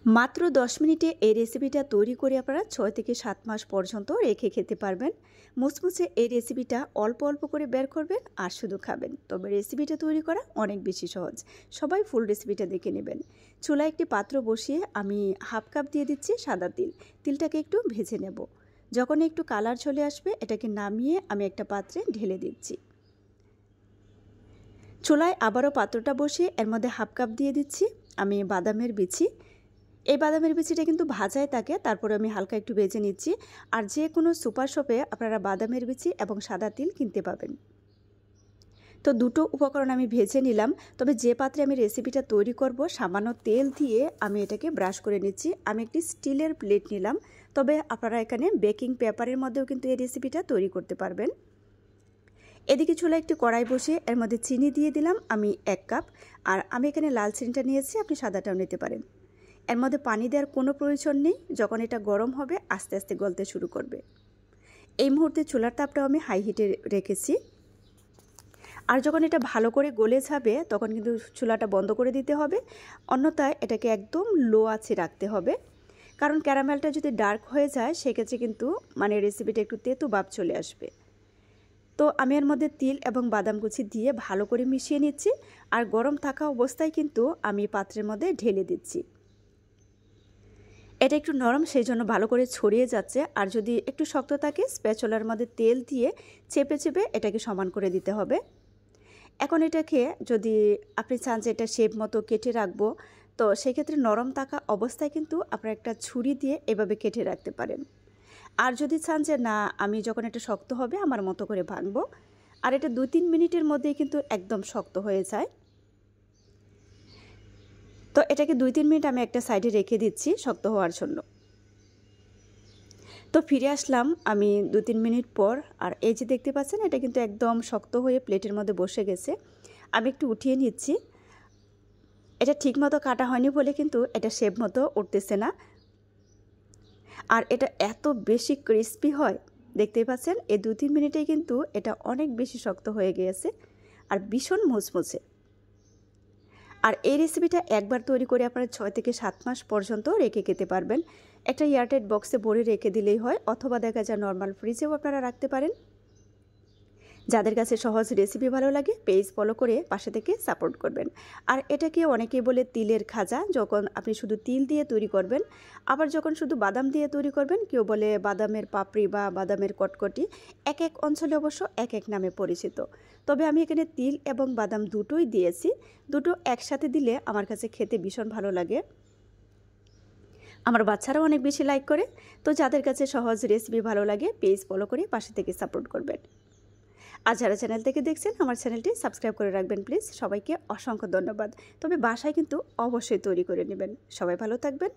মাত্র 10 মিনিটে এই রেসিপিটা তৈরি করে আপনারা 6 থেকে 7 মাস পর্যন্ত রেখে খেতে পারবেন। মুচমুচে এই রেসিপিটা অল্প অল্প করে বের করবেন আর শুধু খাবেন। তবে রেসিপিটা তৈরি করা অনেক বেশি সহজ। সবাই ফুল রেসিপিটা দেখে নেবেন। চুলায় একটি পাত্র বসিয়ে আমি হাফ কাপ দিয়ে দিচ্ছি সাদা তিল। তিলটাকে একটু ভেজে নেব। যখন একটু কালার চলে আসবে এটাকে নামিয়ে আমি একটা পাত্রে ঢেলে দিচ্ছি। চুলায় আবারও পাত্রটা বসিয়ে এর মধ্যে হাফ কাপ দিয়ে দিচ্ছি আমি বাদামের বিচি। এই বাদামের বিচিটা কিন্তু ভাজাই থাকে, তারপরে আমি হালকা একটু ভেজে নিচ্ছি। আর যে কোনো সুপার শপে আপনারা বাদামের বিচি এবং সাদা তিল কিনতে পাবেন। তো দুটো উপকরণ আমি ভেজে নিলাম। তবে যে পাত্রে আমি রেসিপিটা তৈরি করব সামান্য তেল দিয়ে আমি এটাকে ব্রাশ করে নিচ্ছি। আমি একটি স্টিলের প্লেট নিলাম, তবে আপনারা এখানে বেকিং পেপারের মধ্যেও কিন্তু এই রেসিপিটা তৈরি করতে পারবেন। এদিকে চুলায় একটি কড়াই বসিয়ে এর মধ্যে চিনি দিয়ে দিলাম আমি 1 কাপ। আর আমি এখানে লাল চিনিটা নিয়েছি, আপনি সাদাটাও নিতে পারেন। এর মধ্যে পানি দেওয়ার কোনো প্রয়োজন নেই। যখন এটা গরম হবে আস্তে আস্তে গলতে শুরু করবে। এই মুহূর্তে চুলার তাপটাও আমি হাই হিটে রেখেছি। আর যখন এটা ভালো করে গলে যাবে তখন কিন্তু চুলাটা বন্ধ করে দিতে হবে, অন্যথায় এটাকে একদম লো আঁচে রাখতে হবে। কারণ ক্যারামেলটা যদি ডার্ক হয়ে যায় সেক্ষেত্রে কিন্তু রেসিপিটা একটু তেতো ভাব চলে আসবে। তো আমি এর মধ্যে তিল এবং বাদাম কুচি দিয়ে ভালো করে মিশিয়ে নিচ্ছি। আর গরম থাকা অবস্থায় কিন্তু আমি পাত্রের মধ্যে ঢেলে দিচ্ছি। এটা একটু নরম, সেই জন্য ভালো করে ছড়িয়ে যাচ্ছে। আর যদি একটু শক্ত থাকে স্প্যাচুলার মধ্যে তেল দিয়ে চেপে চেপে এটাকে সমান করে দিতে হবে। এখন এটাকে যদি আপনি চান যে এটা শেপ মতো কেটে রাখবো, তো সেক্ষেত্রে নরম থাকা অবস্থায় কিন্তু আপনারা একটা ছুরি দিয়ে এভাবে কেটে রাখতে পারেন। আর যদি চান যে না আমি যখন এটা শক্ত হবে আমার মতো করে ভাঙবো, আর এটা 2-3 মিনিটের মধ্যেই কিন্তু একদম শক্ত হয়ে যায়। তো এটাকে 2-3 মিনিট আমি একটা সাইডে রেখে দিচ্ছি শক্ত হওয়ার জন্য। তো ফিরে আসলাম আমি 2-3 মিনিট পর। আর এই যে দেখতে পাচ্ছেন এটা কিন্তু একদম শক্ত হয়ে প্লেটের মধ্যে বসে গেছে। আমি একটু উঠিয়ে নিচ্ছি। এটা ঠিক মতো কাটা হয়নি বলে কিন্তু এটা শেপ মতো উঠতেছে না। আর এটা এত বেশি ক্রিস্পি হয়, দেখতেই পাচ্ছেন এই 2-3 মিনিটেই কিন্তু এটা অনেক বেশি শক্ত হয়ে গিয়েছে আর ভীষণ মুচমুচে। আর এই রেসিপিটা একবার তৈরি করে আপনারা 6 থেকে 7 মাস পর্যন্ত রেখে খেতে পারবেন। একটা এয়ারটাইট বক্সে ভরে রেখে দিলেই হয়, অথবা দেখা যায় নর্মাল ফ্রিজেও আপনারা রাখতে পারেন। যাদের কাছে সহজ রেসিপি ভালো লাগে পেজ ফলো করে পাশে থেকে সাপোর্ট করবেন। আর এটাকে অনেকেই বলে তিলের খাজা, যখন আপনি শুধু তিল দিয়ে তৈরি করবেন। আবার যখন শুধু বাদাম দিয়ে তৈরি করবেন কেউ বলে বাদামের পাপড়ি বা বাদামের কটকটি। এক এক অঞ্চলে অবশ্য এক এক নামে পরিচিত। তবে আমি এখানে তিল এবং বাদাম দুটোই দিয়েছি। দুটো একসাথে দিলে আমার কাছে খেতে ভীষণ ভালো লাগে। আমার বাচ্চারাও অনেক বেশি লাইক করে। তো যাদের কাছে সহজ রেসিপি ভালো লাগে পেজ ফলো করে পাশে থেকে সাপোর্ট করবেন। আর যারা চ্যানেল থেকে দেখছেন আমার চ্যানেলটি সাবস্ক্রাইব করে রাখবেন প্লিজ। সবাইকে অসংখ্য ধন্যবাদ। তবে বাসায় কিন্তু অবশ্যই তৈরি করে নেবেন। সবাই ভালো থাকবেন।